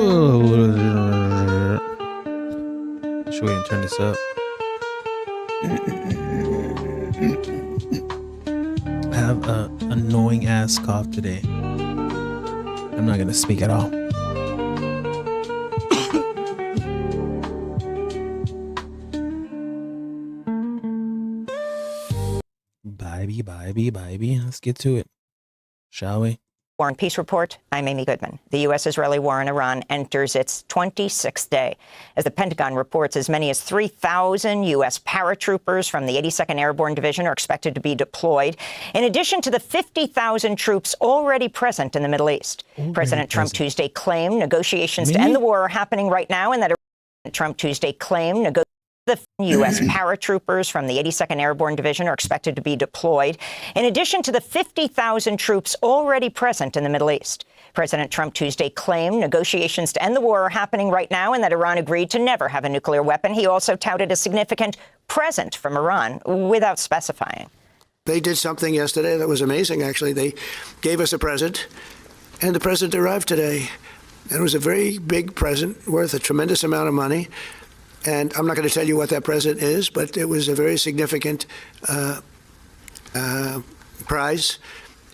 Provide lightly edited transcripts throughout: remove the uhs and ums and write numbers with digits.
Should we turn this up? I have an annoying ass cough today. I'm not gonna speak at all. Baby. Let's get to it, shall we? War and Peace Report. I'm Amy Goodman. The U.S.-Israeli war in Iran enters its 26th day. As the Pentagon reports, as many as 3,000 U.S. paratroopers from the 82nd Airborne Division are expected to be deployed, in addition to the 50,000 troops already present in the Middle East. President Trump Tuesday claimed negotiations to end the war are happening right now, and that Trump Tuesday claimed the U.S. paratroopers from the 82nd Airborne Division are expected to be deployed, in addition to the 50,000 troops already present in the Middle East. President Trump Tuesday claimed negotiations to end the war are happening right now and that Iran agreed to never have a nuclear weapon. He also touted a significant present from Iran without specifying. They did something yesterday that was amazing, actually. They gave us a present, and the present arrived today. It was a very big present worth a tremendous amount of money. And I'm not going to tell you what that present is, but it was a very significant prize.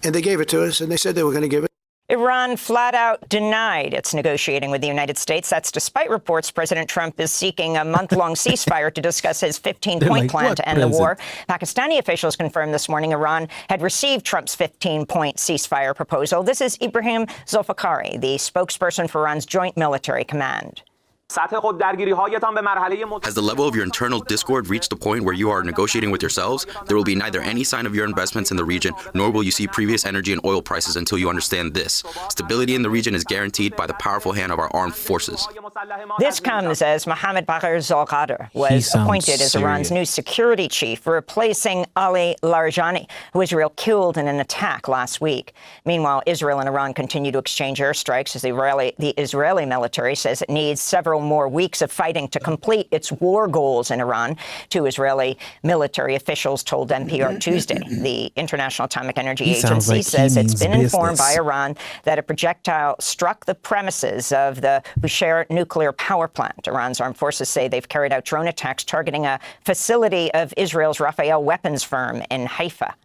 And they gave it to us, and they said they were going to give it. Iran flat out denied it's negotiating with the United States. That's despite reports President Trump is seeking a month-long ceasefire to discuss his 15-point plan to end the war. Pakistani officials confirmed this morning Iran had received Trump's 15-point ceasefire proposal. This is Ibrahim Zolfikari, the spokesperson for Iran's Joint Military Command. Has the level of your internal discord reached the point where you are negotiating with yourselves? There will be neither any sign of your investments in the region, nor will you see previous energy and oil prices until you understand this. Stability in the region is guaranteed by the powerful hand of our armed forces. This comes as Mohammad Bagher Zolghadr was appointed as Iran's new security chief, replacing Ali Larijani, who Israel killed in an attack last week. Meanwhile, Israel and Iran continue to exchange airstrikes as the Israeli military says it needs several more weeks of fighting to complete its war goals in Iran, two Israeli military officials told NPR Tuesday. The International Atomic Energy Agency says it's been informed by Iran that a projectile struck the premises of the Bushehr nuclear power plant. Iran's armed forces say they've carried out drone attacks targeting a facility of Israel's Rafael weapons firm in Haifa.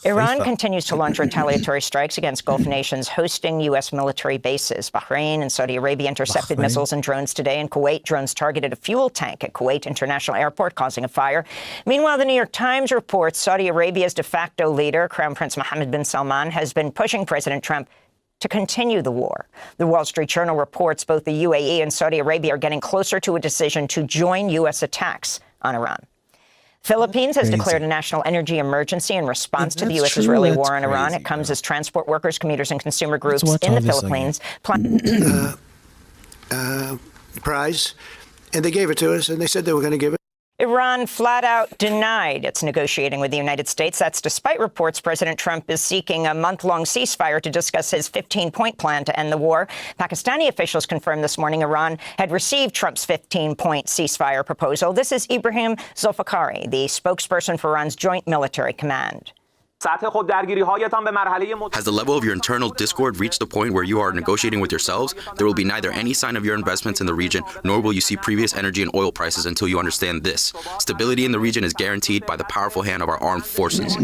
Iran continues to launch retaliatory strikes against Gulf nations hosting U.S. military bases. Bahrain and Saudi Arabia intercepted missiles and drones today. In Kuwait, drones targeted a fuel tank at Kuwait International Airport, causing a fire. Meanwhile, the New York Times reports Saudi Arabia's de facto leader, Crown Prince Mohammed bin Salman, has been pushing President Trump to continue the war. The Wall Street Journal reports both the UAE and Saudi Arabia are getting closer to a decision to join U.S. attacks on Iran. Philippines has declared a national energy emergency in response to the U.S.-Israeli war in Iran. It comes as transport workers, commuters, and consumer groups in the Philippines prize, and they gave it to us, and they said they were going to give it. Iran flat out denied it's negotiating with the United States. That's despite reports President Trump is seeking a month-long ceasefire to discuss his 15-point plan to end the war. Pakistani officials confirmed this morning Iran had received Trump's 15-point ceasefire proposal. This is Ibrahim Zolfikari, the spokesperson for Iran's Joint Military Command. Has the level of your internal discord reached the point where you are negotiating with yourselves? There will be neither any sign of your investments in the region, nor will you see previous energy and oil prices until you understand this. Stability in the region is guaranteed by the powerful hand of our armed forces.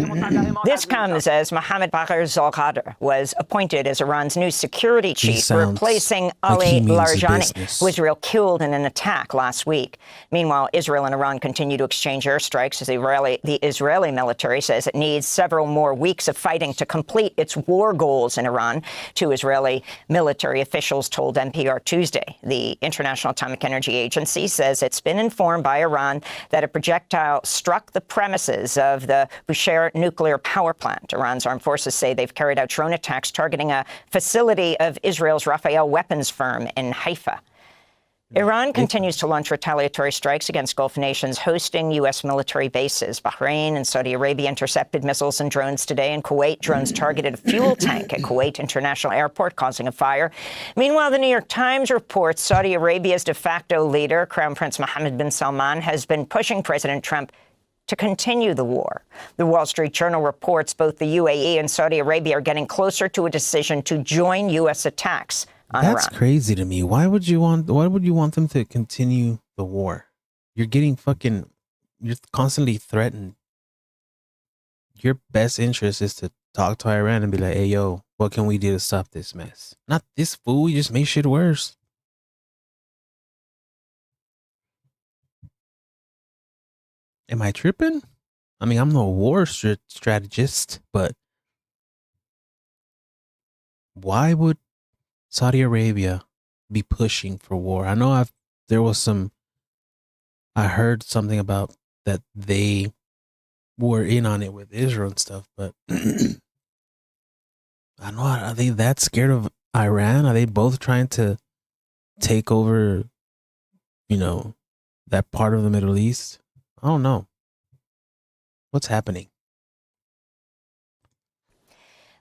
This comes as Mohammad Bagher Zolghadr was appointed as Iran's new security chief, replacing Ali Larijani, who Israel killed in an attack last week. Meanwhile, Israel and Iran continue to exchange airstrikes as the Israeli military says it needs several more weeks of fighting to complete its war goals in Iran, two Israeli military officials told NPR Tuesday. The International Atomic Energy Agency says it's been informed by Iran that a projectile struck the premises of the Bushehr nuclear power plant. Iran's armed forces say they've carried out drone attacks targeting a facility of Israel's Rafael weapons firm in Haifa. Iran continues to launch retaliatory strikes against Gulf nations hosting U.S. military bases. Bahrain and Saudi Arabia intercepted missiles and drones today. In Kuwait, drones targeted a fuel tank at Kuwait International Airport, causing a fire. Meanwhile, the New York Times reports Saudi Arabia's de facto leader, Crown Prince Mohammed bin Salman, has been pushing President Trump to continue the war. The Wall Street Journal reports both the UAE and Saudi Arabia are getting closer to a decision to join U.S. attacks on That's Iran. crazy to me. Why would you want them to continue the war? You're constantly threatened. Your best interest is to talk to Iran and be like, hey, yo, what can we do to stop this mess? Not this fool. You just made shit worse. Am I tripping? I mean, I'm no war strategist, but why would Saudi Arabia be pushing for war? I know I heard something about that they were in on it with Israel and stuff, but I don't know. Are they that scared of Iran? Are they both trying to take over, that part of the Middle East? I don't know. What's happening?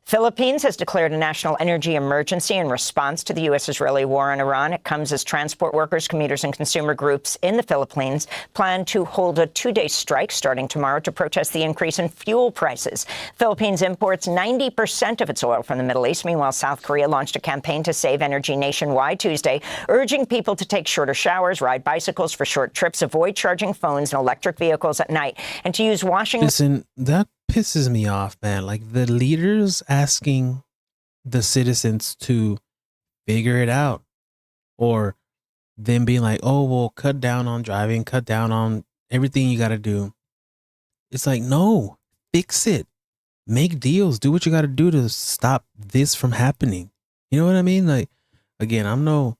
Philippines has declared a national energy emergency in response to the U.S.-Israeli war on Iran. It comes as transport workers, commuters, and consumer groups in the Philippines plan to hold a 2-day strike starting tomorrow to protest the increase in fuel prices. Philippines imports 90% of its oil from the Middle East. Meanwhile, South Korea launched a campaign to save energy nationwide Tuesday, urging people to take shorter showers, ride bicycles for short trips, avoid charging phones and electric vehicles at night, and to use washing... Listen, that pisses me off, man. Like, the leaders asking the citizens to figure it out, or them being like, oh, well, cut down on driving, cut down on everything you got to do. It's like, no, fix it. Make deals. Do what you got to do to stop this from happening. You know what I mean? Like, again, I'm no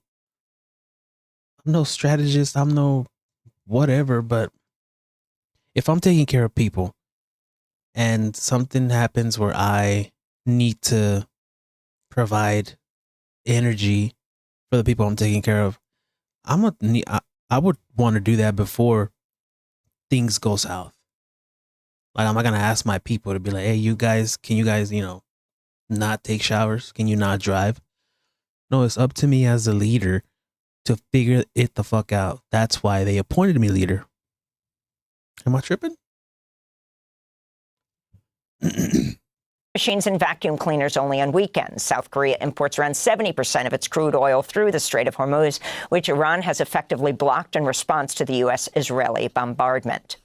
strategist. I'm no whatever, but if I'm taking care of people and something happens where I need to provide energy for the people I'm taking care of, I would want to do that before things go south. Like, I'm not going to ask my people to be like, hey, can you guys, not take showers? Can you not drive? No, it's up to me as a leader to figure it the fuck out. That's why they appointed me leader. Am I tripping? Machines and vacuum cleaners only on weekends. South Korea imports around 70% of its crude oil through the Strait of Hormuz, which Iran has effectively blocked in response to the U.S.-Israeli bombardment.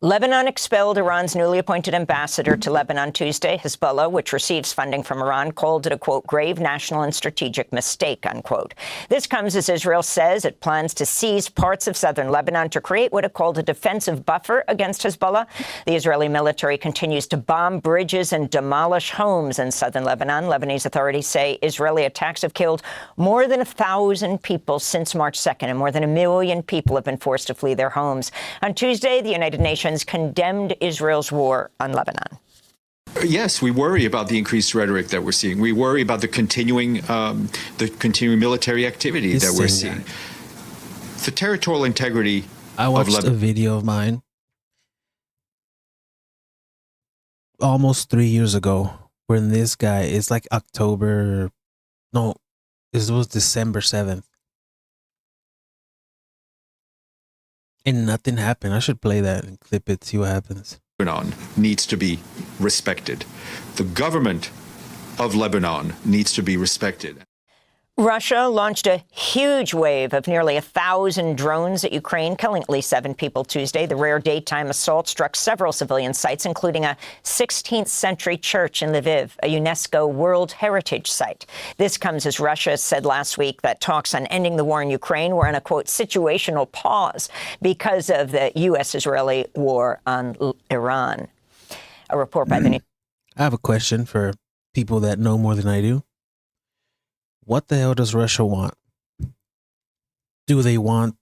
Lebanon expelled Iran's newly appointed ambassador to Lebanon Tuesday. Hezbollah, which receives funding from Iran, called it a, quote, grave national and strategic mistake, unquote. This comes as Israel says it plans to seize parts of southern Lebanon to create what it called a defensive buffer against Hezbollah. The Israeli military continues to bomb bridges and demolish homes in southern Lebanon. Lebanese authorities say Israeli attacks have killed more than 1,000 people since March 2nd, and more than 1 million people have been forced to flee their homes. On Tuesday, the United Nations condemned Israel's war on Lebanon. Yes, we worry about the increased rhetoric that we're seeing. We worry about the continuing military activity that we're seeing. The territorial integrity. I watched a video of mine almost 3 years ago when this guy, it's like December 7th. And nothing happened. I should play that and clip it, see what happens. Lebanon needs to be respected. The government of Lebanon needs to be respected. Russia launched a huge wave of nearly 1,000 drones at Ukraine, killing at least 7 people Tuesday. The rare daytime assault struck several civilian sites, including a 16th-century church in Lviv, a UNESCO World Heritage Site. This comes as Russia said last week that talks on ending the war in Ukraine were on a, quote, situational pause because of the U.S.-Israeli war on Iran. A report by the New... I have a question for people that know more than I do. What the hell does Russia want? Do they want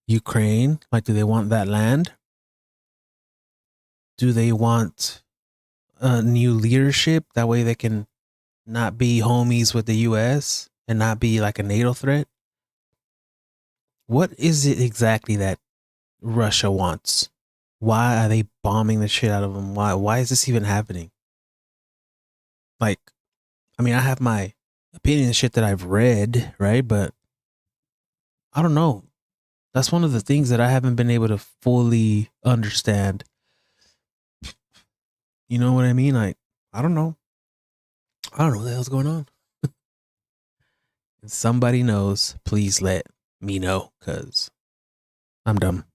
Ukraine? Like, do they want that land? Do they want a new leadership? That way they can not be homies with the U.S. and not be like a NATO threat? What is it exactly that Russia wants? Why are they bombing the shit out of them? Why is this even happening? Like, I mean, I have my opinion and shit that I've read, right? But I don't know. That's one of the things that I haven't been able to fully understand. You know what I mean? Like, I don't know. I don't know what the hell's going on. If somebody knows, please let me know, because I'm dumb.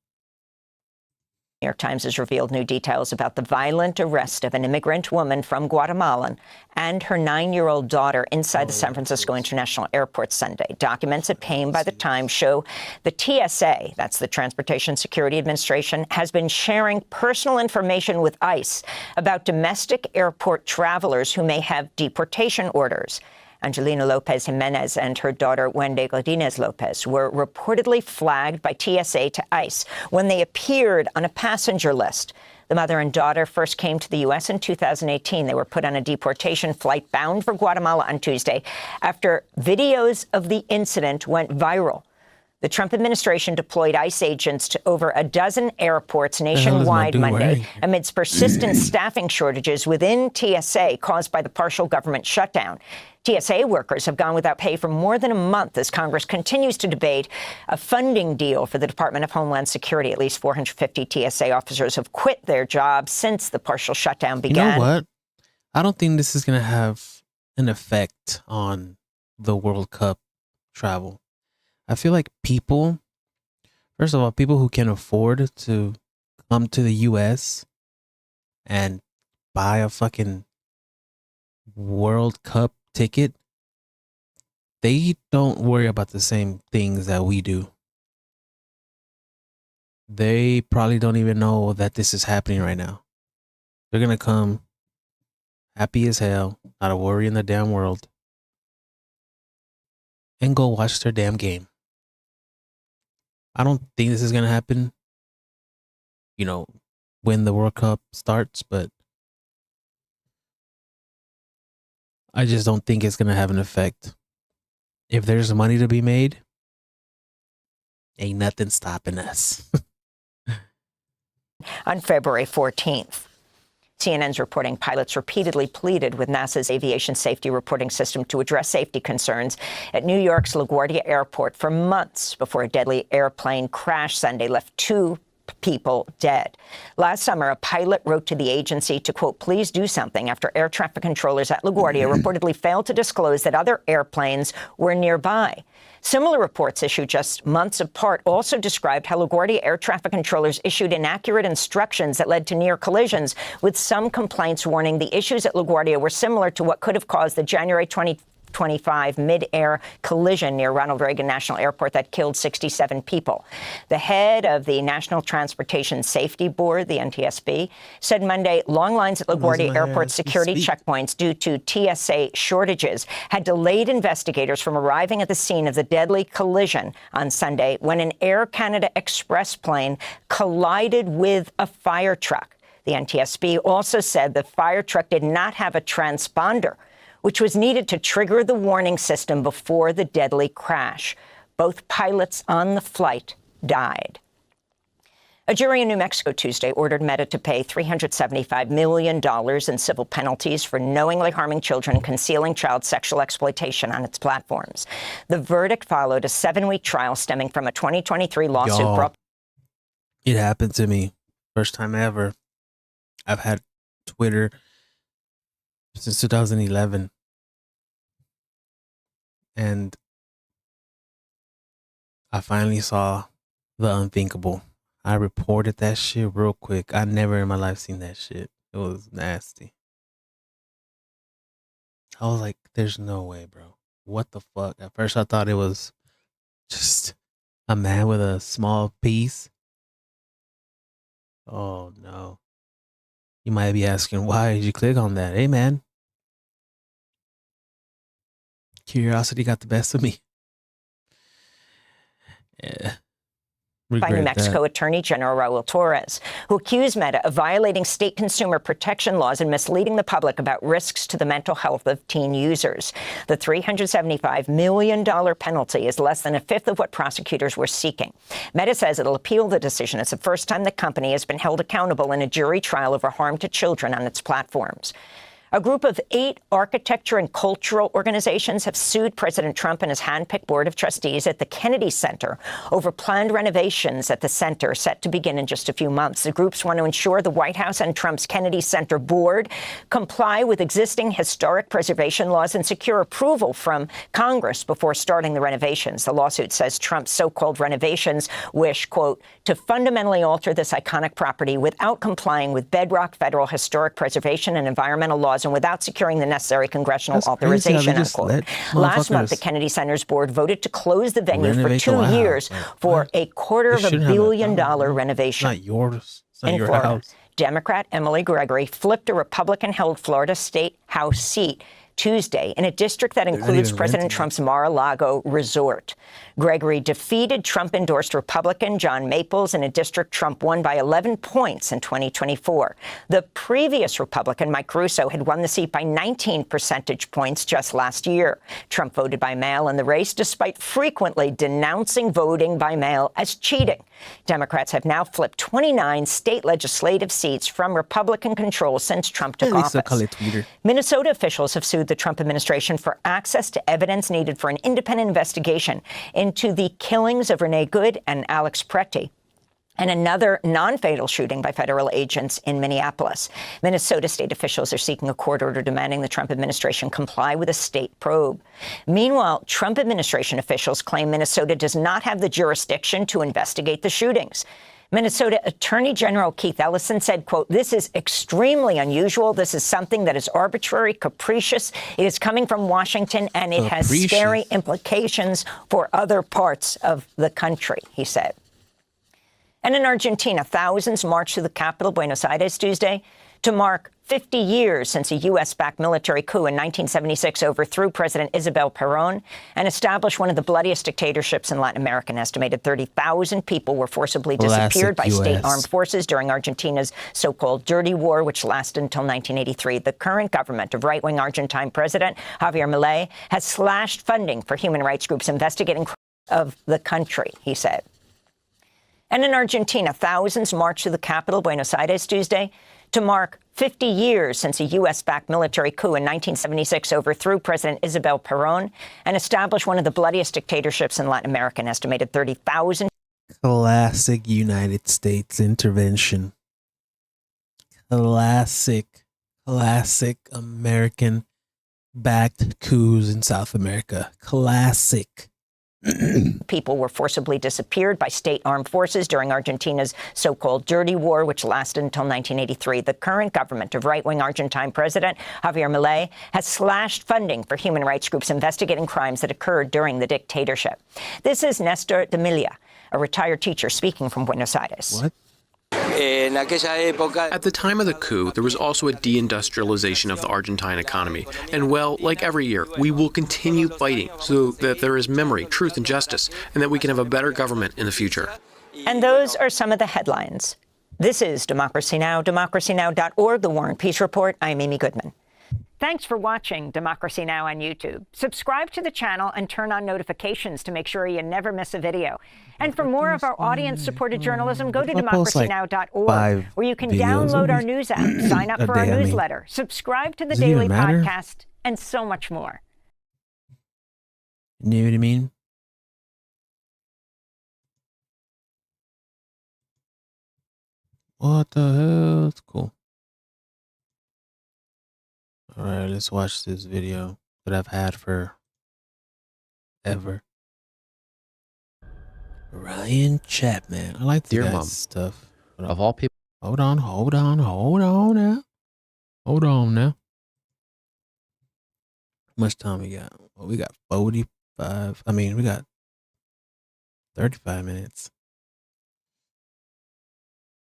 New York Times has revealed new details about the violent arrest of an immigrant woman from Guatemala and her 9-year-old daughter inside the San Francisco International Airport Sunday. Documents obtained by the Times show the TSA, that's the Transportation Security Administration, has been sharing personal information with ICE about domestic airport travelers who may have deportation orders. Angelina Lopez Jimenez and her daughter Wendy Godinez Lopez were reportedly flagged by TSA to ICE when they appeared on a passenger list. The mother and daughter first came to the U.S. in 2018. They were put on a deportation flight bound for Guatemala on Tuesday after videos of the incident went viral. The Trump administration deployed ICE agents to over a dozen airports nationwide Monday amidst persistent staffing shortages within TSA caused by the partial government shutdown. TSA workers have gone without pay for more than a month as Congress continues to debate a funding deal for the Department of Homeland Security. At least 450 TSA officers have quit their jobs since the partial shutdown began. You know what? I don't think this is going to have an effect on the World Cup travel. I feel like people, first of all, people who can afford to come to the U.S. and buy a fucking World Cup ticket, they don't worry about the same things that we do. They probably don't even know that this is happening right now. They're going to come happy as hell, not a worry in the damn world, and go watch their damn game. I don't think this is going to happen, you know, when the World Cup starts, but I just don't think it's going to have an effect. If there's money to be made, ain't nothing stopping us. On February 14th, CNN's reporting pilots repeatedly pleaded with NASA's aviation safety reporting system to address safety concerns at New York's LaGuardia Airport for months before a deadly airplane crash Sunday left 2 people dead. Last summer, a pilot wrote to the agency to, quote, please do something after air traffic controllers at LaGuardia reportedly failed to disclose that other airplanes were nearby. Similar reports issued just months apart also described how LaGuardia air traffic controllers issued inaccurate instructions that led to near collisions, with some complaints warning the issues at LaGuardia were similar to what could have caused the January 2025 mid-air collision near Ronald Reagan National Airport that killed 67 people. The head of the National Transportation Safety Board, the NTSB, said Monday long lines at LaGuardia Airport security checkpoints due to TSA shortages had delayed investigators from arriving at the scene of the deadly collision on Sunday when an Air Canada Express plane collided with a fire truck. The NTSB also said the fire truck did not have a transponder, which was needed to trigger the warning system before the deadly crash. Both pilots on the flight died. A jury in New Mexico Tuesday ordered Meta to pay $375 million in civil penalties for knowingly harming children and concealing child sexual exploitation on its platforms. The verdict followed a 7-week trial stemming from a 2023 lawsuit brought. It happened to me. First time ever. I've had Twitter since 2011. And I finally saw the unthinkable. I reported that shit real quick. I never in my life seen that shit. It was nasty. I was like, there's no way, bro. What the fuck? At first I thought it was just a man with a small piece. Oh no. You might be asking, why did you click on that? Hey man. Curiosity got the best of me. Yeah. By New Mexico Attorney General Raul Torres, who accused Meta of violating state consumer protection laws and misleading the public about risks to the mental health of teen users. The $375 million penalty is less than a fifth of what prosecutors were seeking. Meta says it'll appeal the decision. It's the first time the company has been held accountable in a jury trial over harm to children on its platforms. A group of 8 architecture and cultural organizations have sued President Trump and his hand-picked board of trustees at the Kennedy Center over planned renovations at the center set to begin in just a few months. The groups want to ensure the White House and Trump's Kennedy Center board comply with existing historic preservation laws and secure approval from Congress before starting the renovations. The lawsuit says Trump's so-called renovations wish, quote, to fundamentally alter this iconic property without complying with bedrock federal historic preservation and environmental laws and without securing the necessary congressional authorization, unquote. Last month, the Kennedy Center's board voted to close the venue for 2 years for a $250 million renovation. Not yours. It's not in your Florida. house. Democrat Emily Gregory flipped a Republican-held Florida State House seat Tuesday in a district that includes President Trump's Mar-a-Lago resort. Gregory defeated Trump-endorsed Republican John Maples in a district Trump won by 11 points in 2024. The previous Republican, Mike Russo, had won the seat by 19 percentage points just last year. Trump voted by mail in the race, despite frequently denouncing voting by mail as cheating. Democrats have now flipped 29 state legislative seats from Republican control since Trump took office. Minnesota officials have sued the Trump administration for access to evidence needed for an independent investigation into the killings of Renee Good and Alex Pretti, and another non-fatal shooting by federal agents in Minneapolis. Minnesota state officials are seeking a court order demanding the Trump administration comply with a state probe. Meanwhile, Trump administration officials claim Minnesota does not have the jurisdiction to investigate the shootings. Minnesota Attorney General Keith Ellison said, quote, this is extremely unusual. This is something that is arbitrary, capricious. It is coming from Washington, and it has scary implications for other parts of the country, he said. And in Argentina, thousands marched to the capital, Buenos Aires, Tuesday to mark 50 years since a U.S.-backed military coup in 1976 overthrew President Isabel Perón and established one of the bloodiest dictatorships in Latin America. An estimated 30,000 people were forcibly disappeared by state armed forces during Argentina's so-called dirty war, which lasted until 1983. The current government of right-wing Argentine President Javier Milei has slashed funding for human rights groups investigating crimes of the country, he said. And in Argentina, thousands marched to the capital, Buenos Aires, Tuesday to mark 50 years since a U.S.-backed military coup in 1976 overthrew President Isabel Perón and established one of the bloodiest dictatorships in Latin America. An estimated 30,000. Classic United States intervention. Classic American-backed coups in South America. Classic. People were forcibly disappeared by state armed forces during Argentina's so-called dirty war, which lasted until 1983. The current government of right-wing Argentine President Javier Milei has slashed funding for human rights groups investigating crimes that occurred during the dictatorship. This is Nestor de Milia, a retired teacher speaking from Buenos Aires. What? At the time of the coup, there was also a deindustrialization of the Argentine economy. And well, like every year, we will continue fighting so that there is memory, truth, and justice, and that we can have a better government in the future. And those are some of the headlines. This is Democracy Now!, democracynow.org, The War and Peace Report. I'm Amy Goodman. Thanks for watching Democracy Now! On YouTube. Subscribe to the channel and turn on notifications to make sure you never miss a video. And for more of our audience-supported journalism, go to democracynow.org, where you can download our news app, sign up for our newsletter, subscribe to the daily podcast, and so much more. You know what I mean? What the hell? It's cool. All right, let's watch this video that I've had for ever. Ryan Chapman. I like the guy's stuff. Of all people. Hold on now. Hold on now. How much time we got? Well, we got 45. I mean, we got 35 minutes.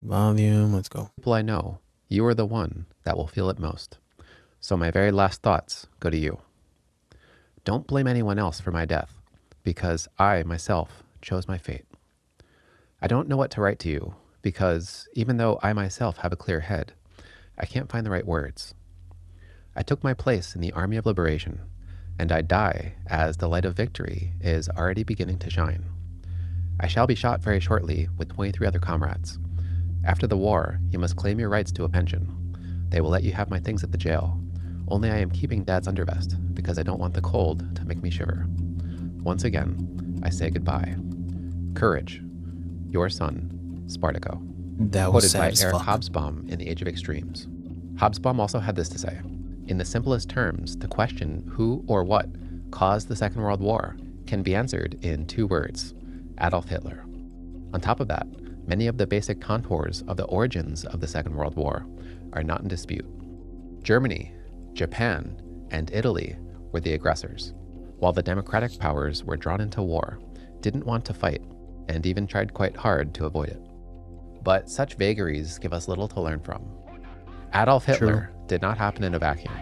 Volume, let's go. People I know, you are the one that will feel it most. So my very last thoughts go to you. Don't blame anyone else for my death, because I, myself, chose my fate. I don't know what to write to you, because even though I myself have a clear head, I can't find the right words. I took my place in the Army of Liberation, and I die as the light of victory is already beginning to shine. I shall be shot very shortly with 23 other comrades. After the war, you must claim your rights to a pension. They will let you have my things at the jail, only I am keeping Dad's undervest because I don't want the cold to make me shiver. Once again, I say goodbye. Courage, your son, Spartaco. That was Quoted sad by as Eric fuck. Hobsbawm in The Age of Extremes. Hobsbawm also had this to say: in the simplest terms, the question who or what caused the Second World War can be answered in 2 words: Adolf Hitler. On top of that, many of the basic contours of the origins of the Second World War are not in dispute. Germany, Japan, and Italy were the aggressors, while the democratic powers were drawn into war, didn't want to fight, and even tried quite hard to avoid it. But such vagaries give us little to learn from. Adolf Hitler did not happen in a vacuum.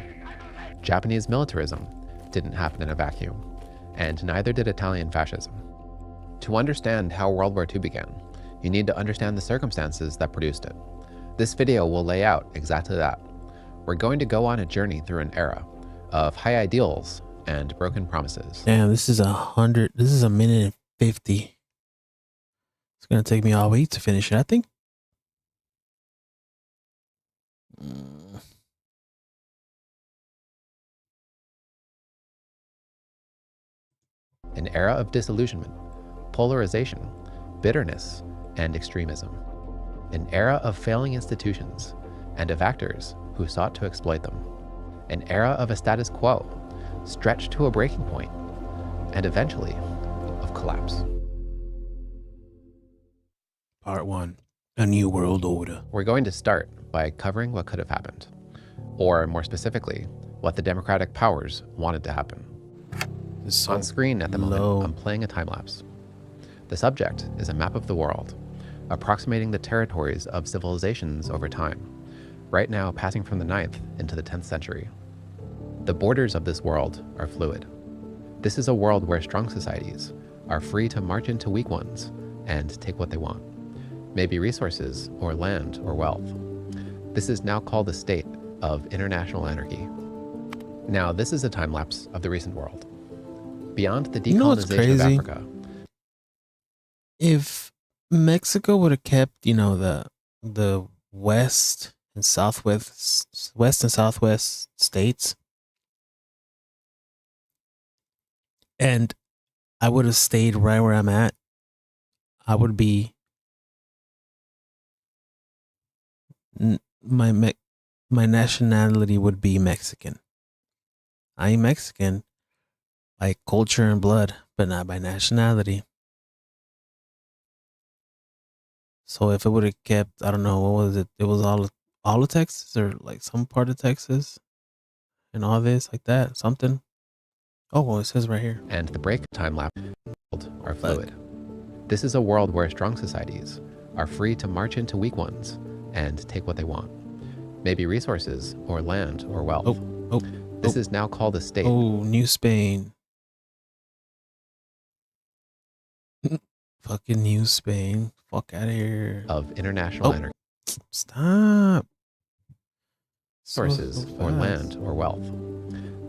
Japanese militarism didn't happen in a vacuum, and neither did Italian fascism. To understand how World War II began, you need to understand the circumstances that produced it. This video will lay out exactly that. We're going to go on a journey through an era of high ideals and broken promises. Damn, this is 1 minute and 50. It's gonna take me all week to finish it, I think. An era of disillusionment, polarization, bitterness, and extremism. An era of failing institutions and of actors who sought to exploit them. An era of a status quo, stretched to a breaking point, and eventually of collapse. Part 1. A New World Order. We're going to start by covering what could have happened, or more specifically, what the democratic powers wanted to happen. On screen at the moment, I'm playing a time-lapse. The subject is a map of the world, approximating the territories of civilizations over time, right now passing from the 9th into the 10th century. The borders of this world are fluid. This is a world where strong societies are free to march into weak ones and take what they want, maybe resources or land or wealth. This is now called a state of international anarchy. Now, this is a time-lapse of the recent world. Beyond the decolonization of Africa. If Mexico would have kept, the west and southwest states, and I would have stayed right where I'm at, I would be my nationality would be Mexican. I am Mexican by culture and blood, but not by nationality. So if it would have kept, I don't know, what was it? It was all of Texas, or like some part of Texas, and all this like that, something. Oh, well, it says right here. And the break time-lapse are fluid. This is a world where strong societies are free to march into weak ones and take what they want, maybe resources or land or wealth. This is now called a state. Oh, New Spain. Fucking New Spain. Fuck out of here. Of international anarchy. Stop. Resources or land or wealth.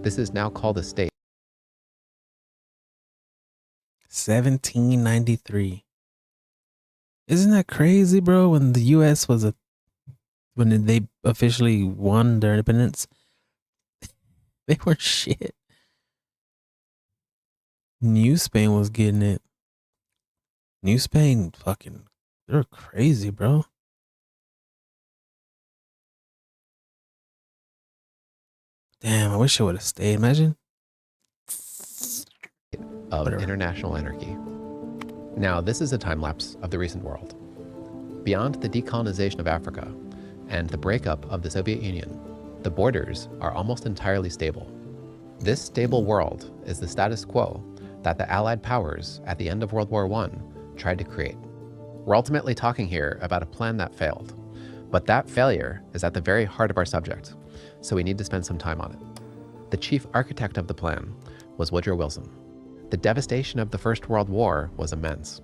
This is now called a state. 1793. Isn't that crazy, bro? When the U.S. when they officially won their independence, they were shit. New Spain was getting it. New Spain, fucking, they're crazy, bro. Damn, I wish I would have stayed. Imagine. Of international anarchy. Now, this is a time-lapse of the recent world. Beyond the decolonization of Africa and the breakup of the Soviet Union, the borders are almost entirely stable. This stable world is the status quo that the Allied powers at the end of World War I tried to create. We're ultimately talking here about a plan that failed, but that failure is at the very heart of our subject, so we need to spend some time on it. The chief architect of the plan was Woodrow Wilson. The devastation of the First World War was immense,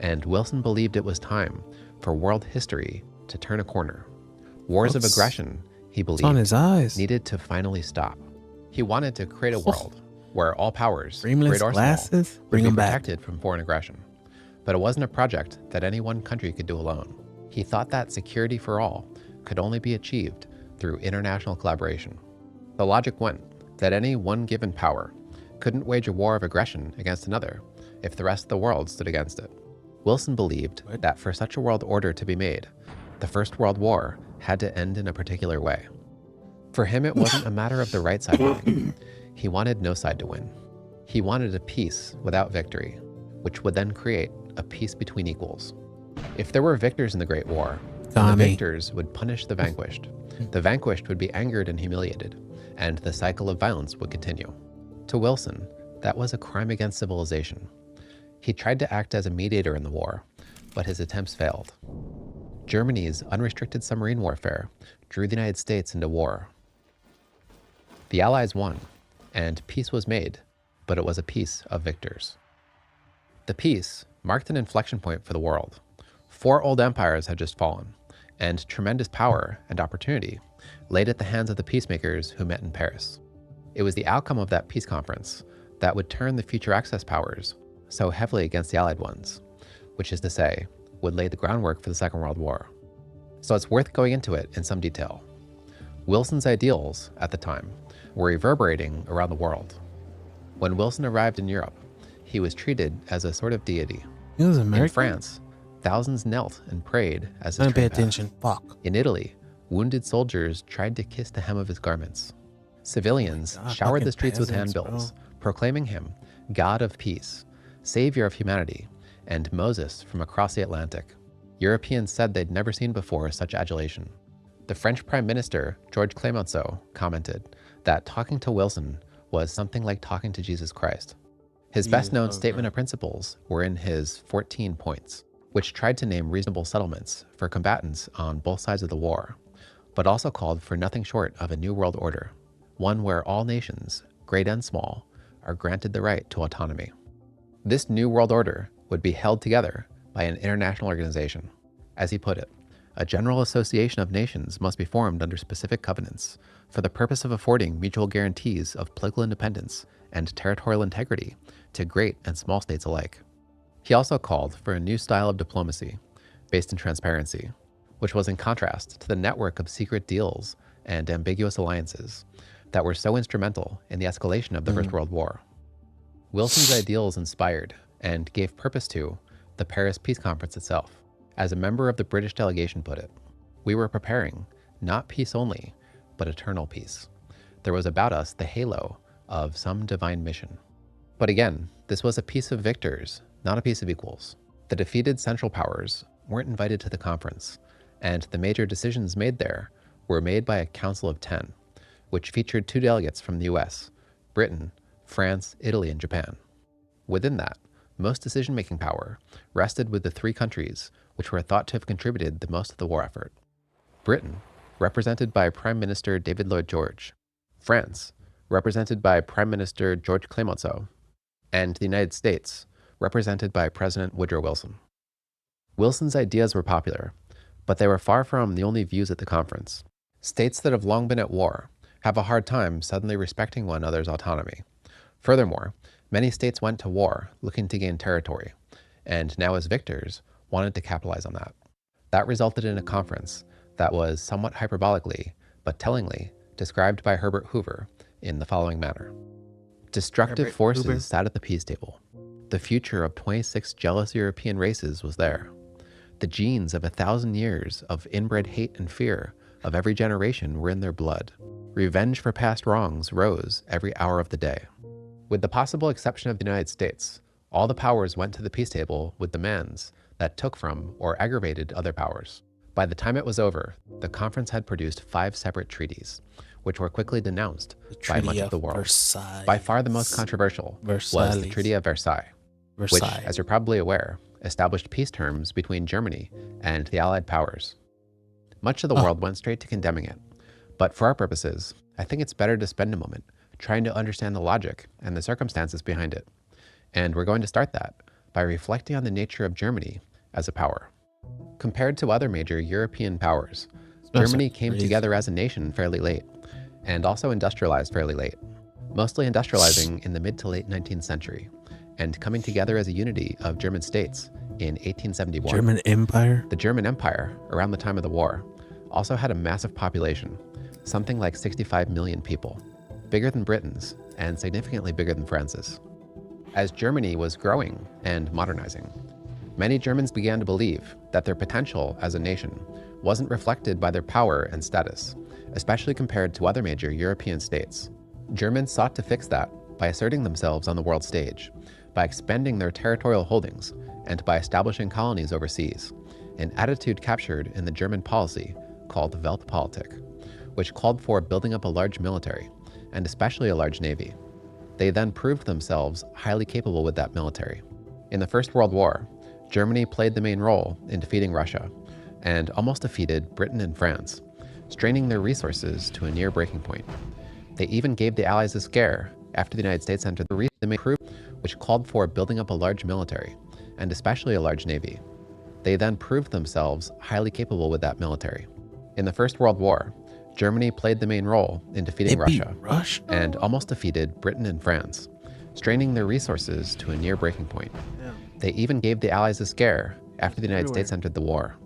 and Wilson believed it was time for world history to turn a corner. Wars of aggression, he believed, on his eyes, needed to finally stop. He wanted to create a world where all powers, Frameless great or glasses, small, bring would them be back. protected from foreign aggression. But it wasn't a project that any one country could do alone. He thought that security for all could only be achieved through international collaboration. The logic went that any one given power couldn't wage a war of aggression against another if the rest of the world stood against it. Wilson believed that for such a world order to be made, the First World War had to end in a particular way. For him, it wasn't a matter of the right side winning. He wanted no side to win. He wanted a peace without victory, which would then create a peace between equals. If there were victors in the Great War, the victors would punish the vanquished. The vanquished would be angered and humiliated, and the cycle of violence would continue. To Wilson, that was a crime against civilization. He tried to act as a mediator in the war, but his attempts failed. Germany's unrestricted submarine warfare drew the United States into war. The Allies won, and peace was made, but it was a peace of victors. The peace marked an inflection point for the world. 4 old empires had just fallen, and tremendous power and opportunity laid at the hands of the peacemakers who met in Paris. It was the outcome of that peace conference that would turn the future Axis powers so heavily against the Allied ones, which is to say, would lay the groundwork for the Second World War. So it's worth going into it in some detail. Wilson's ideals, at the time, were reverberating around the world. When Wilson arrived in Europe, he was treated as a sort of deity. He was American? In France, thousands knelt and prayed as I his didn't pay train attention. passed. Fuck. In Italy, wounded soldiers tried to kiss the hem of his garments. Civilians showered the streets with handbills, proclaiming him God of peace, savior of humanity, and Moses from across the Atlantic. Europeans said they'd never seen before such adulation. The French Prime Minister, Georges Clemenceau, commented that talking to Wilson was something like talking to Jesus Christ. His best-known statement of principles were in his 14 points, which tried to name reasonable settlements for combatants on both sides of the war, but also called for nothing short of a new world order, one where all nations, great and small, are granted the right to autonomy. This new world order would be held together by an international organization. As he put it, a general association of nations must be formed under specific covenants for the purpose of affording mutual guarantees of political independence and territorial integrity to great and small states alike. He also called for a new style of diplomacy based in transparency, which was in contrast to the network of secret deals and ambiguous alliances that were so instrumental in the escalation of the First World War. Wilson's ideals inspired and gave purpose to the Paris Peace Conference itself. As a member of the British delegation put it, we were preparing not peace only, but eternal peace. There was about us the halo of some divine mission. But again, this was a peace of victors, not a peace of equals. The defeated Central Powers weren't invited to the conference, and the major decisions made there were made by a Council of 10, which featured 2 delegates from the US, Britain, France, Italy, and Japan. Within that, most decision-making power rested with the 3 countries which were thought to have contributed the most to the war effort. Britain, represented by Prime Minister David Lloyd George, France, represented by Prime Minister Georges Clemenceau, and the United States, represented by President Woodrow Wilson. Wilson's ideas were popular, but they were far from the only views at the conference. States that have long been at war have a hard time suddenly respecting one another's autonomy. Furthermore, many states went to war looking to gain territory, and now as victors, wanted to capitalize on that. That resulted in a conference that was somewhat hyperbolically, but tellingly, described by Herbert Hoover in the following manner. Destructive forces sat at the peace table. The future of 26 jealous European races was there. The genes of 1,000 years of inbred hate and fear of every generation were in their blood. Revenge for past wrongs rose every hour of the day. With the possible exception of the United States, all the powers went to the peace table with demands that took from or aggravated other powers. By the time it was over, the conference had produced 5 separate treaties, which were quickly denounced by much of the world. Versailles. By far the most controversial was the Treaty of Versailles, which, as you're probably aware, established peace terms between Germany and the Allied powers. Much of the world went straight to condemning it, but for our purposes, I think it's better to spend a moment trying to understand the logic and the circumstances behind it. And we're going to start that by reflecting on the nature of Germany as a power. Compared to other major European powers, Germany came together as a nation fairly late, and also industrialized fairly late, mostly industrializing in the mid to late 19th century, and coming together as a unity of German states in 1871. German Empire? The German Empire, around the time of the war, also had a massive population, something like 65 million people, bigger than Britain's and significantly bigger than France's. As Germany was growing and modernizing, many Germans began to believe that their potential as a nation wasn't reflected by their power and status, especially compared to other major European states. Germans sought to fix that by asserting themselves on the world stage, by expanding their territorial holdings, and by establishing colonies overseas, an attitude captured in the German policy called Weltpolitik, which called for building up a large military, and especially a large navy. They then proved themselves highly capable with that military. In the First World War, Germany played the main role in defeating Russia, and almost defeated Britain and France, straining their resources to a near breaking point. They even gave the Allies a scare after the United States entered the main group, which called for building up a large military, and especially a large navy. They then proved themselves highly capable with that military. In the First World War, Germany played the main role in defeating Russia, and almost defeated Britain and France, straining their resources to a near breaking point. They even gave the Allies a scare after the United States entered the war,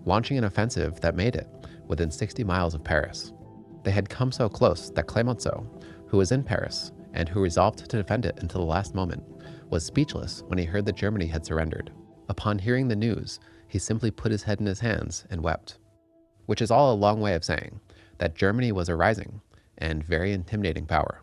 launching an offensive that made it within 60 miles of Paris. They had come so close that Clemenceau, who was in Paris and who resolved to defend it until the last moment, was speechless when he heard that Germany had surrendered. Upon hearing the news, he simply put his head in his hands and wept. Which is all a long way of saying that Germany was a rising and very intimidating power.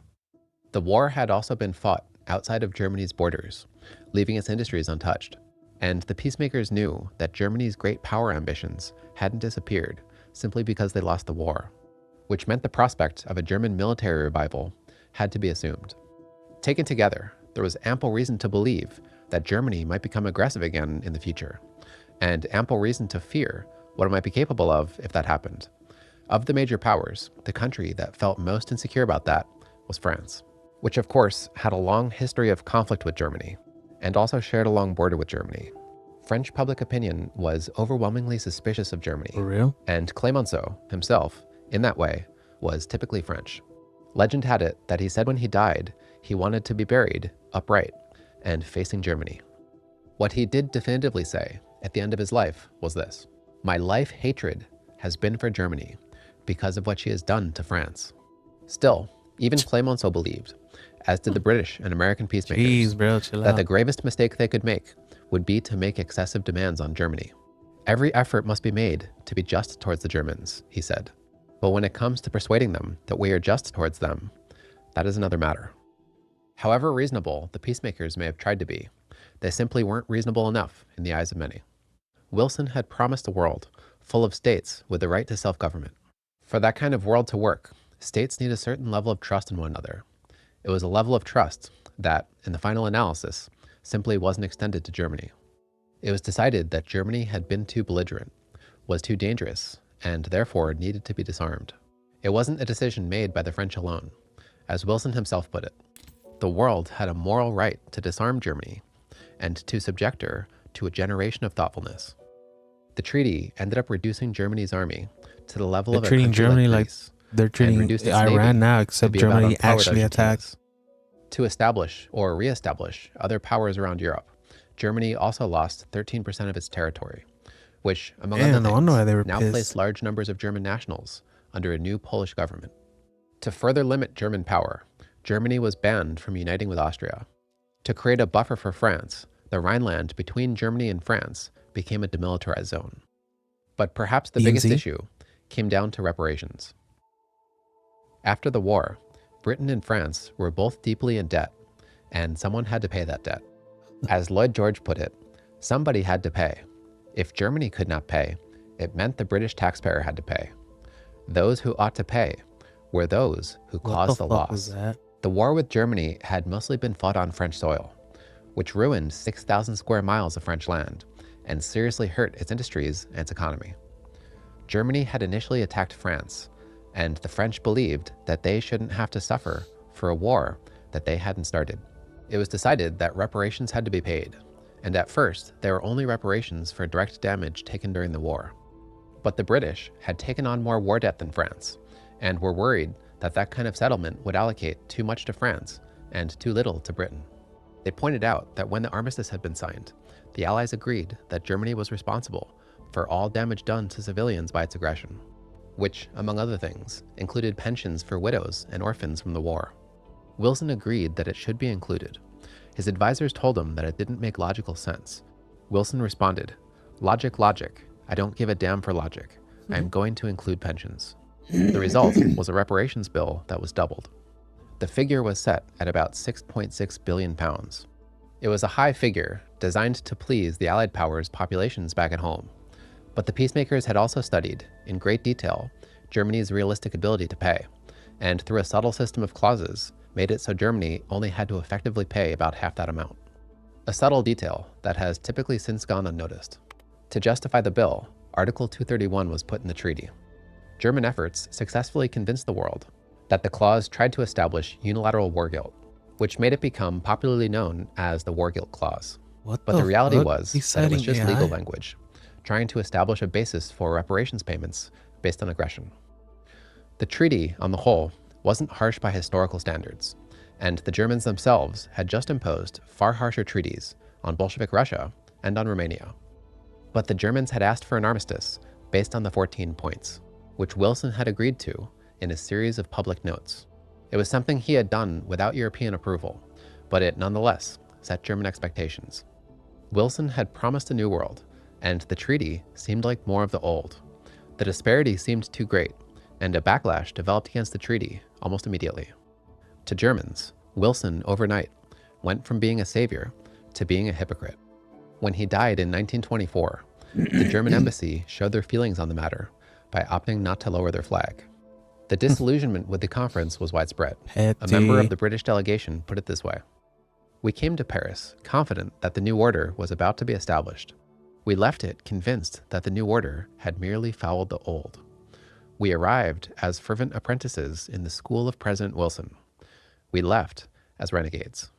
The war had also been fought outside of Germany's borders, leaving its industries untouched. And the peacemakers knew that Germany's great power ambitions hadn't disappeared simply because they lost the war, which meant the prospect of a German military revival had to be assumed. Taken together, there was ample reason to believe that Germany might become aggressive again in the future, and ample reason to fear what it might be capable of if that happened. Of the major powers, the country that felt most insecure about that was France, which of course had a long history of conflict with Germany, and also shared a long border with Germany. French public opinion was overwhelmingly suspicious of Germany. For real? And Clemenceau himself, in that way, was typically French. Legend had it that he said when he died, he wanted to be buried upright and facing Germany. What he did definitively say at the end of his life was this: "My life hatred has been for Germany because of what she has done to France." Still, even Clemenceau believed, as did the British and American peacemakers, that the gravest mistake they could make would be to make excessive demands on Germany. "Every effort must be made to be just towards the Germans," he said. "But when it comes to persuading them that we are just towards them, that is another matter." However reasonable the peacemakers may have tried to be, they simply weren't reasonable enough in the eyes of many. Wilson had promised a world full of states with the right to self-government. For that kind of world to work, states need a certain level of trust in one another. It was a level of trust that, in the final analysis, simply wasn't extended to Germany. It was decided that Germany had been too belligerent, was too dangerous, and therefore needed to be disarmed. It wasn't a decision made by the French alone. As Wilson himself put it, the world had a moral right to disarm Germany and to subject her to a generation of thoughtfulness. The treaty ended up reducing Germany's army to the level of a country Germany like they're treating Iran now, except Germany actually attacked. To establish or re-establish other powers around Europe, Germany also lost 13% of its territory, which, among other things, now placed large numbers of German nationals under a new Polish government. To further limit German power, Germany was banned from uniting with Austria. To create a buffer for France, the Rhineland between Germany and France became a demilitarized zone. But perhaps the biggest issue came down to reparations. After the war, Britain and France were both deeply in debt, and someone had to pay that debt. As Lloyd George put it, somebody had to pay. If Germany could not pay, it meant the British taxpayer had to pay. Those who ought to pay were those who caused the loss. The war with Germany had mostly been fought on French soil, which ruined 6,000 square miles of French land and seriously hurt its industries and its economy. Germany had initially attacked France, and the French believed that they shouldn't have to suffer for a war that they hadn't started. It was decided that reparations had to be paid, and at first they were only reparations for direct damage taken during the war. But the British had taken on more war debt than France, and were worried that that kind of settlement would allocate too much to France and too little to Britain. They pointed out that when the armistice had been signed, the Allies agreed that Germany was responsible for all damage done to civilians by its aggression. which, among other things, included pensions for widows and orphans from the war. Wilson agreed that it should be included. His advisors told him that it didn't make logical sense. Wilson responded, "Logic, logic. I don't give a damn for logic. I am going to include pensions." The result was a reparations bill that was doubled. The figure was set at about £6.6 billion. It was a high figure designed to please the Allied powers' populations back at home. But the peacemakers had also studied, in great detail, Germany's realistic ability to pay, and through a subtle system of clauses, made it so Germany only had to effectively pay about half that amount. A subtle detail that has typically since gone unnoticed. To justify the bill, Article 231 was put in the treaty. German efforts successfully convinced the world that the clause tried to establish unilateral war guilt, which made it become popularly known as the War Guilt Clause. But the reality was that it was just legal language, trying to establish a basis for reparations payments based on aggression. The treaty, on the whole, wasn't harsh by historical standards, and the Germans themselves had just imposed far harsher treaties on Bolshevik Russia and on Romania. But the Germans had asked for an armistice based on the 14 points, which Wilson had agreed to in a series of public notes. It was something he had done without European approval, but it nonetheless set German expectations. Wilson had promised a new world, and the treaty seemed like more of the old. The disparity seemed too great, and a backlash developed against the treaty almost immediately. To Germans, Wilson overnight went from being a savior to being a hypocrite. When he died in 1924, the German embassy showed their feelings on the matter by opting not to lower their flag. The disillusionment with the conference was widespread. A member of the British delegation put it this way: "We came to Paris confident that the new order was about to be established. We left it convinced that the new order had merely fouled the old. We arrived as fervent apprentices in the school of President Wilson. We left as renegades."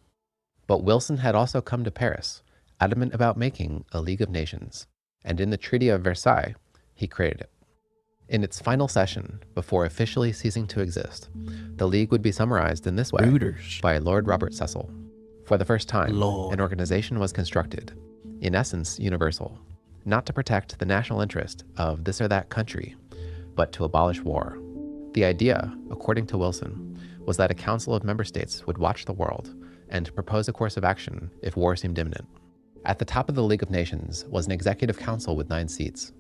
But Wilson had also come to Paris, adamant about making a League of Nations, and in the Treaty of Versailles, he created it. In its final session, before officially ceasing to exist, the League would be summarized in this way by Lord Robert Cecil. For the first time, an organization was constructed, in essence universal, not to protect the national interest of this or that country, but to abolish war. The idea, according to Wilson, was that a council of member states would watch the world and propose a course of action if war seemed imminent. At the top of the League of Nations was an executive council with 9 seats.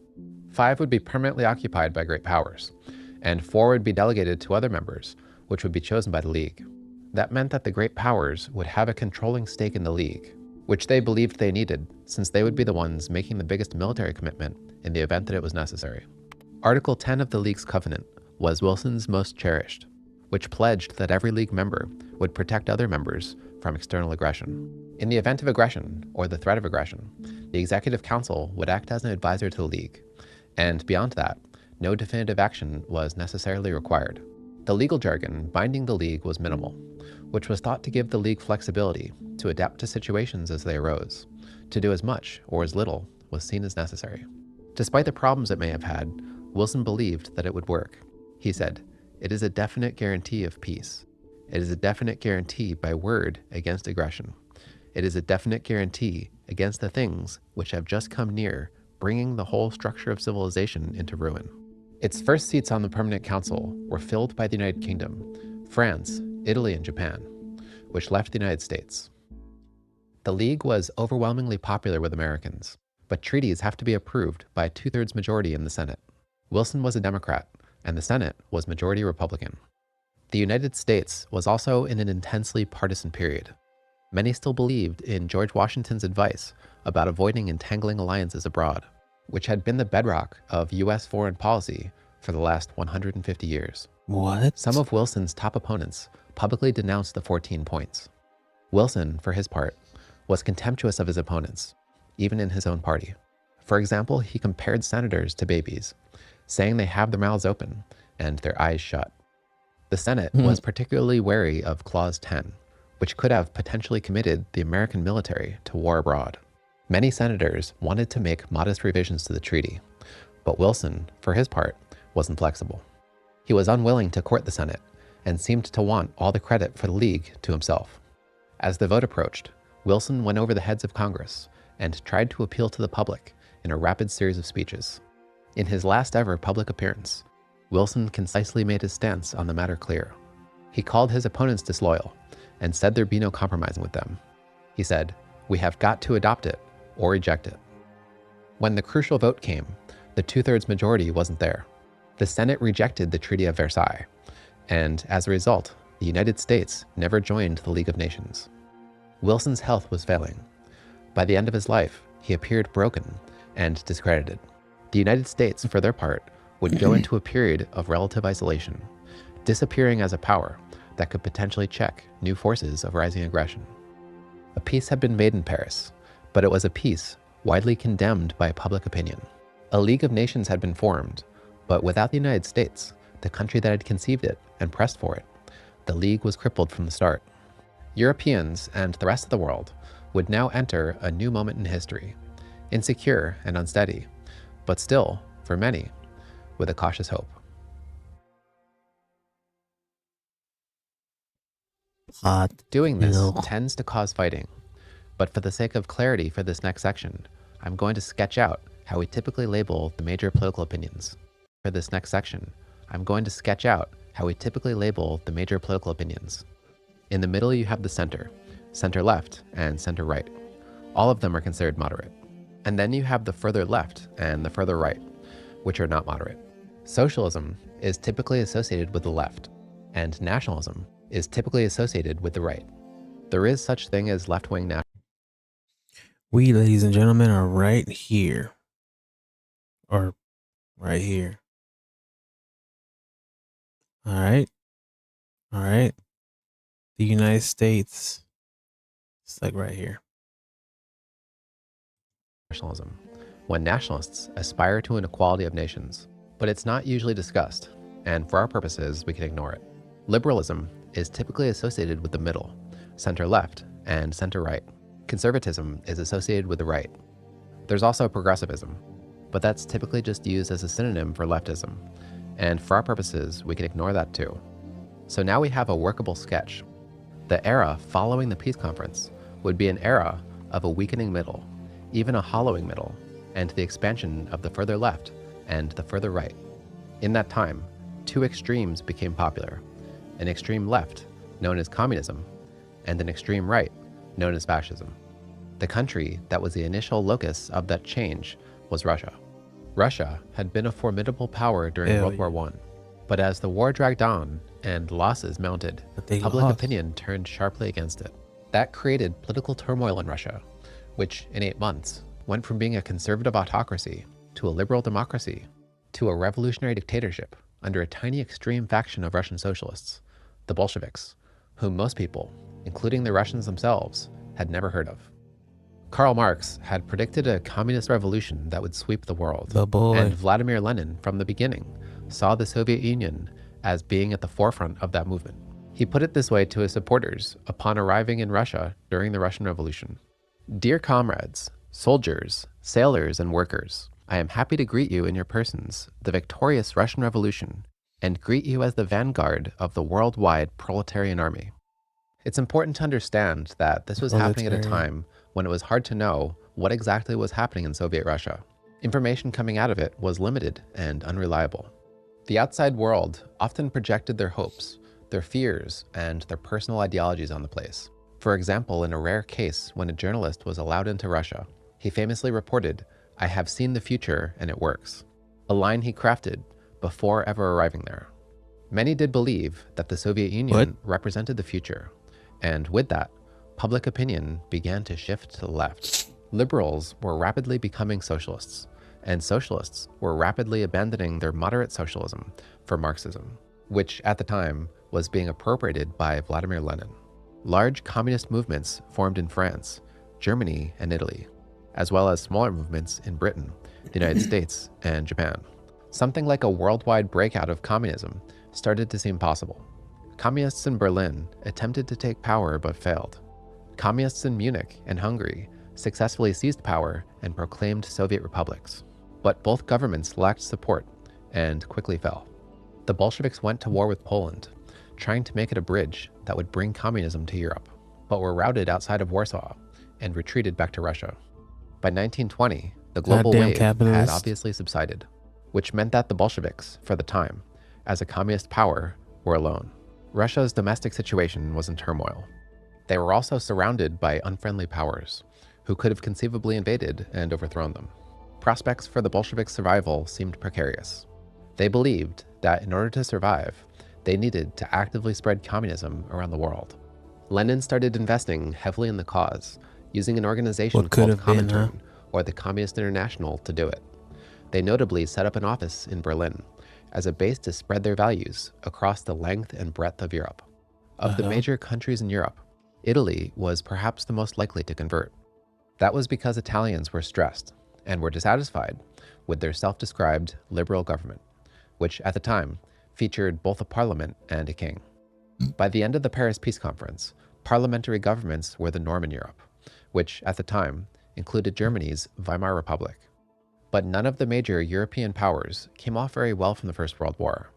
5 would be permanently occupied by great powers, and 4 would be delegated to other members, which would be chosen by the League. That meant that the great powers would have a controlling stake in the League, which they believed they needed, since they would be the ones making the biggest military commitment in the event that it was necessary. Article 10 of the League's covenant was Wilson's most cherished, which pledged that every League member would protect other members from external aggression. In the event of aggression, or the threat of aggression, the Executive Council would act as an advisor to the League, and beyond that, no definitive action was necessarily required. The legal jargon binding the League was minimal, which was thought to give the League flexibility to adapt to situations as they arose. To do as much or as little was seen as necessary. Despite the problems it may have had, Wilson believed that it would work. He said, "It is a definite guarantee of peace. It is a definite guarantee by word against aggression. It is a definite guarantee against the things which have just come near bringing the whole structure of civilization into ruin." Its first seats on the Permanent Council were filled by the United Kingdom, France, Italy, and Japan, which left the United States. The League was overwhelmingly popular with Americans, but treaties have to be approved by a 2/3 majority in the Senate. Wilson was a Democrat, and the Senate was majority Republican. The United States was also in an intensely partisan period. Many still believed in George Washington's advice about avoiding entangling alliances abroad, which had been the bedrock of U.S. foreign policy for the last 150 years. What? Some of Wilson's top opponents publicly denounced the 14 points. Wilson, for his part, was contemptuous of his opponents, even in his own party. For example, he compared senators to babies, saying they have their mouths open and their eyes shut. The Senate was particularly wary of Clause 10, which could have potentially committed the American military to war abroad. Many senators wanted to make modest revisions to the treaty, but Wilson, for his part, was inflexible. He was unwilling to court the Senate and seemed to want all the credit for the League to himself. As the vote approached, Wilson went over the heads of Congress and tried to appeal to the public in a rapid series of speeches. In his last ever public appearance, Wilson concisely made his stance on the matter clear. He called his opponents disloyal and said there'd be no compromising with them. He said, "We have got to adopt it or reject it." When the crucial vote came, the 2/3 majority wasn't there. The Senate rejected the Treaty of Versailles, and as a result, the United States never joined the League of Nations. Wilson's health was failing. By the end of his life, he appeared broken and discredited. The United States, for their part, would go into a period of relative isolation, disappearing as a power that could potentially check new forces of rising aggression. A peace had been made in Paris, but it was a peace widely condemned by public opinion. A League of Nations had been formed, but without the United States, the country that had conceived it and pressed for it, the League was crippled from the start. Europeans and the rest of the world would now enter a new moment in history, insecure and unsteady, but still, for many, with a cautious hope. Doing this tends to cause fighting, but for the sake of clarity for this next section, I'm going to sketch out how we typically label the major political opinions. For this next section, I'm going to sketch out how we typically label the major political opinions. In the middle you have the center, center left, and center right. All of them are considered moderate. And then you have the further left and the further right, which are not moderate. Socialism is typically associated with the left, and nationalism is typically associated with the right. There is such thing as left-wing nationalism. We, ladies and gentlemen, are right here. Or right here. All right. All right. The United States. It's like right here. Nationalism, when nationalists aspire to an equality of nations, but it's not usually discussed, and for our purposes, we can ignore it. Liberalism is typically associated with the middle, center left, and center right. Conservatism is associated with the right. There's also progressivism, but that's typically just used as a synonym for leftism, and for our purposes, we can ignore that too. So now we have a workable sketch. The era following the peace conference would be an era of a weakening middle, even a hollowing middle, and the expansion of the further left and the further right. In that time, two extremes became popular: an extreme left, known as communism, and an extreme right, known as fascism. The country that was the initial locus of that change was Russia. Russia had been a formidable power during World War I, but as the war dragged on and losses mounted, public opinion turned sharply against it. That created political turmoil in Russia, which in 8 months went from being a conservative autocracy to a liberal democracy to a revolutionary dictatorship under a tiny extreme faction of Russian socialists, the Bolsheviks, whom most people, including the Russians themselves, had never heard of. Karl Marx had predicted a communist revolution that would sweep the world, and Vladimir Lenin, from the beginning, saw the Soviet Union as being at the forefront of that movement. He put it this way to his supporters upon arriving in Russia during the Russian Revolution: "Dear comrades, soldiers, sailors, and workers, I am happy to greet you in your persons, the victorious Russian Revolution, and greet you as the vanguard of the worldwide proletarian army." It's important to understand that this was happening at a time when it was hard to know what exactly was happening in Soviet Russia. Information coming out of it was limited and unreliable. The outside world often projected their hopes, their fears, and their personal ideologies on the place. For example, in a rare case when a journalist was allowed into Russia, he famously reported, "I have seen the future and it works," a line he crafted before ever arriving there. Many did believe that the Soviet Union represented the future, and with that, public opinion began to shift to the left. Liberals were rapidly becoming socialists, and socialists were rapidly abandoning their moderate socialism for Marxism, which at the time was being appropriated by Vladimir Lenin. Large communist movements formed in France, Germany, and Italy, as well as smaller movements in Britain, the United States, and Japan. Something like a worldwide breakout of communism started to seem possible. Communists in Berlin attempted to take power but failed. Communists in Munich and Hungary successfully seized power and proclaimed Soviet republics. But both governments lacked support and quickly fell. The Bolsheviks went to war with Poland, trying to make it a bridge that would bring communism to Europe, but were routed outside of Warsaw and retreated back to Russia. By 1920, the global wave had obviously subsided, which meant that the Bolsheviks, for the time, as a communist power, were alone. Russia's domestic situation was in turmoil. They were also surrounded by unfriendly powers, who could have conceivably invaded and overthrown them. Prospects for the Bolsheviks' survival seemed precarious. They believed that in order to survive, they needed to actively spread communism around the world. Lenin started investing heavily in the cause, using an organization called Comintern, or the Communist International, to do it. They notably set up an office in Berlin as a base to spread their values across the length and breadth of Europe. Of the major countries in Europe, Italy was perhaps the most likely to convert. That was because Italians were stressed and were dissatisfied with their self-described liberal government, which at the time featured both a parliament and a king. By the end of the Paris Peace Conference, parliamentary governments were the norm in Europe, which at the time included Germany's Weimar Republic. But none of the major European powers came off very well from the First World War.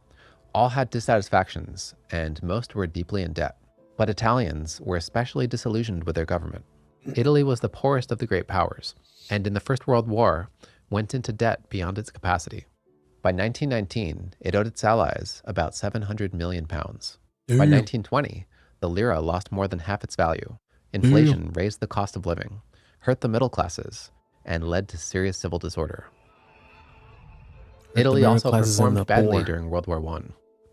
All had dissatisfactions, and most were deeply in debt. But Italians were especially disillusioned with their government. Italy was the poorest of the great powers, and in the First World War went into debt beyond its capacity. By 1919, it owed its allies about £700 million. By 1920, the lira lost more than half its value. Inflation raised the cost of living, hurt the middle classes, and led to serious civil disorder. Italy also performed badly during World War I.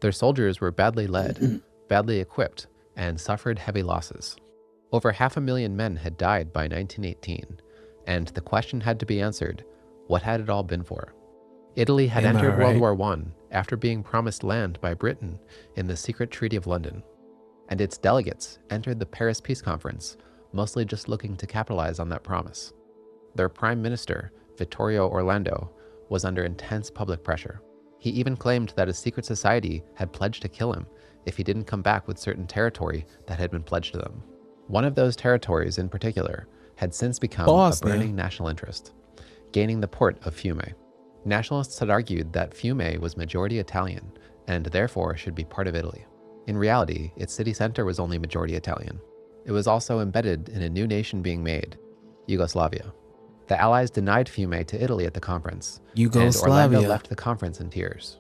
Their soldiers were badly led, badly equipped, and suffered heavy losses. Over 500,000 men had died by 1918, and the question had to be answered, what had it all been for? Italy had entered World War I after being promised land by Britain in the secret Treaty of London, and its delegates entered the Paris Peace Conference mostly just looking to capitalize on that promise. Their Prime Minister, Vittorio Orlando, was under intense public pressure. He even claimed that a secret society had pledged to kill him if he didn't come back with certain territory that had been pledged to them. One of those territories in particular had since become a burning national interest, gaining the port of Fiume. Nationalists had argued that Fiume was majority Italian and therefore should be part of Italy. In reality, its city center was only majority Italian. It was also embedded in a new nation being made, Yugoslavia. The Allies denied Fiume to Italy at the conference, and Orlando left the conference in tears.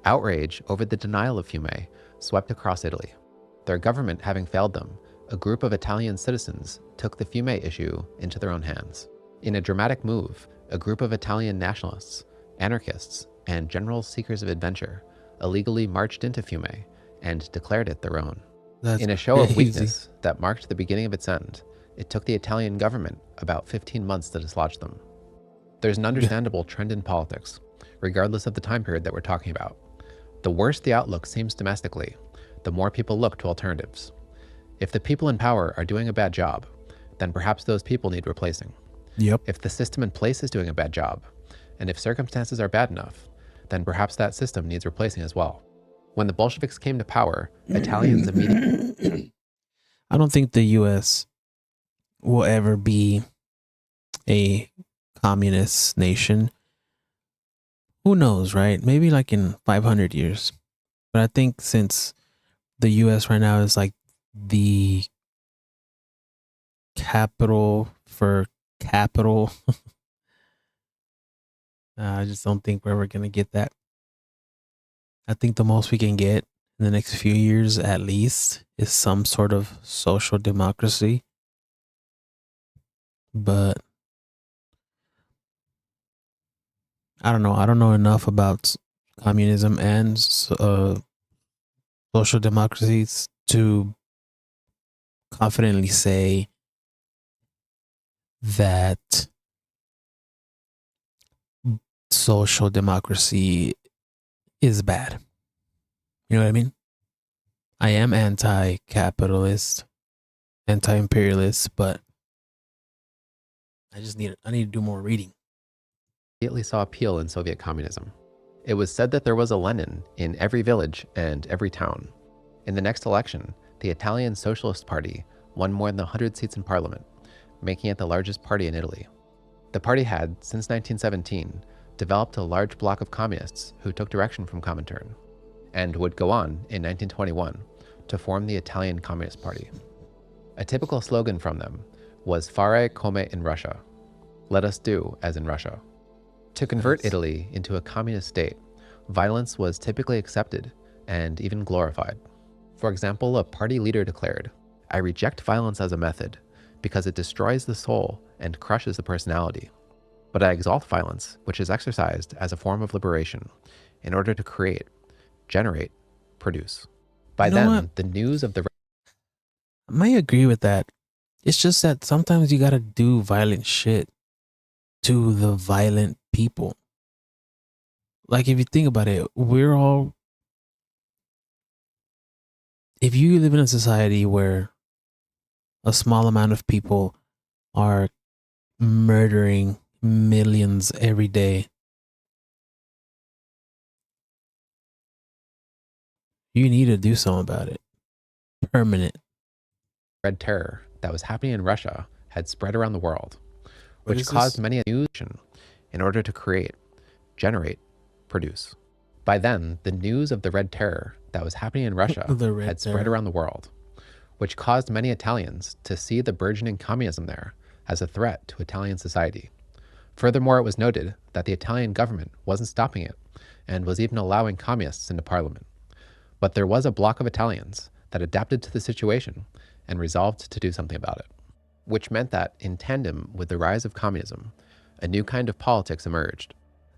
Outrage over the denial of Fiume swept across Italy. Their government having failed them, a group of Italian citizens took the Fiume issue into their own hands. In a dramatic move, a group of Italian nationalists, anarchists, and general seekers of adventure illegally marched into Fiume and declared it their own. In a show of weakness that marked the beginning of its end, it took the Italian government about 15 months to dislodge them. There's an understandable trend in politics, regardless of the time period that we're talking about. The worse the outlook seems domestically, the more people look to alternatives. If the people in power are doing a bad job, then perhaps those people need replacing. If the system in place is doing a bad job, and if circumstances are bad enough, then perhaps that system needs replacing as well. When the Bolsheviks came to power, Italians immediately... I don't think the U.S. will ever be a communist nation. Who knows, right? Maybe like in 500 years. But I think since the U.S. right now is like the capital for capital, I just don't think we're ever going to get that. I think the most we can get in the next few years at least is some sort of social democracy. But I don't know. I don't know enough about communism and social democracies to confidently say that social democracy is bad. You know what I mean? I am anti-capitalist, anti-imperialist, but I need to do more reading. Immediately saw appeal in Soviet communism. It was said that there was a Lenin in every village and every town. In the next election, the Italian Socialist Party won more than 100 seats in parliament, making it the largest party in Italy. The party had, since 1917, developed a large bloc of communists who took direction from Comintern, and would go on in 1921 to form the Italian Communist Party. A typical slogan from them was "Fare come in Russia," let us do as in Russia. To convert Italy into a communist state, violence was typically accepted and even glorified. For example, a party leader declared, "I reject violence as a method because it destroys the soul and crushes the personality. But I exalt violence, which is exercised as a form of liberation in order to create, generate, produce." By then, the news of the... I may agree with that. It's just that sometimes you gotta do violent shit to the violent people. Like, if you think about it, if you live in a society where a small amount of people are murdering millions every day, you need to do something about it. Permanent. Red Terror that was happening in Russia had spread around the world, which caused many news in order to create, generate, produce. By then, the news of the Red Terror that was happening in Russia had spread around the world, which caused many Italians to see the burgeoning communism there as a threat to Italian society. Furthermore, it was noted that the Italian government wasn't stopping it and was even allowing communists into parliament. But there was a bloc of Italians that adapted to the situation and resolved to do something about it, which meant that, in tandem with the rise of communism, a new kind of politics emerged.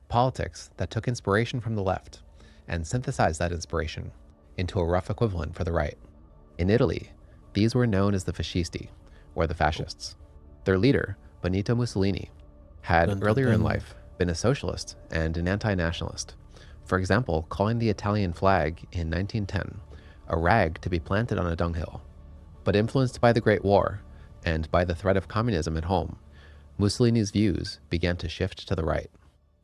Politics that took inspiration from the left and synthesized that inspiration into a rough equivalent for the right. In Italy, these were known as the fascisti, or the fascists. Their leader, Benito Mussolini, had earlier in life been a socialist and an anti-nationalist. For example, calling the Italian flag in 1910 a rag to be planted on a dunghill. But influenced by the Great War and by the threat of communism at home, Mussolini's views began to shift to the right.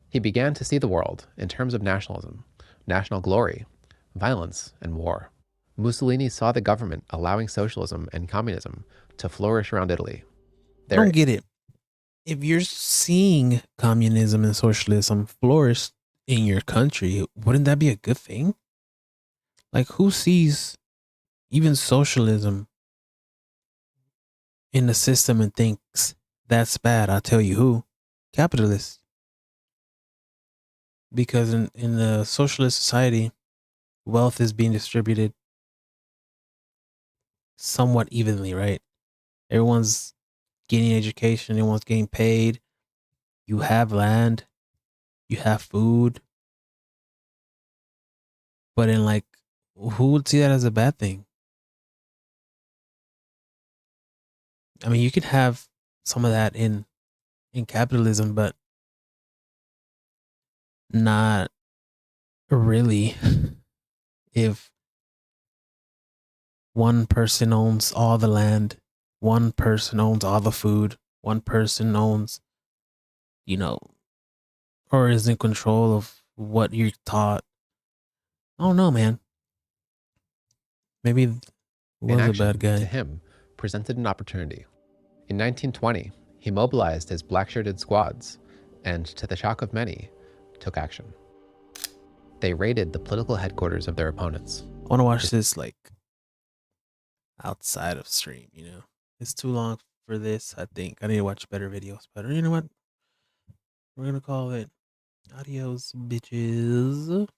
He began to see the world in terms of nationalism, national glory, violence, and war. Mussolini saw the government allowing socialism and communism to flourish around Italy. I don't get it. If you're seeing communism and socialism flourish in your country, wouldn't that be a good thing? Like, who sees even socialism in the system and thinks that's bad? I'll tell you who. Capitalists. Because in the socialist society, wealth is being distributed somewhat evenly, right? Everyone's getting education, everyone's getting paid. You have land, you have food. But in, like, who would see that as a bad thing? I mean, you could have some of that in capitalism, but not really. If one person owns all the land, one person owns all the food, one person owns, or is in control of what you're taught. I don't know, man. Maybe was a bad guy. To him, presented an opportunity. In 1920, he mobilized his black-shirted squads and, to the shock of many, took action. They raided the political headquarters of their opponents. I want to watch this, like, outside of stream, It's too long for this, I think. I need to watch better videos. But you know what? We're going to call it adios, bitches.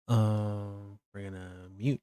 We're going to mute.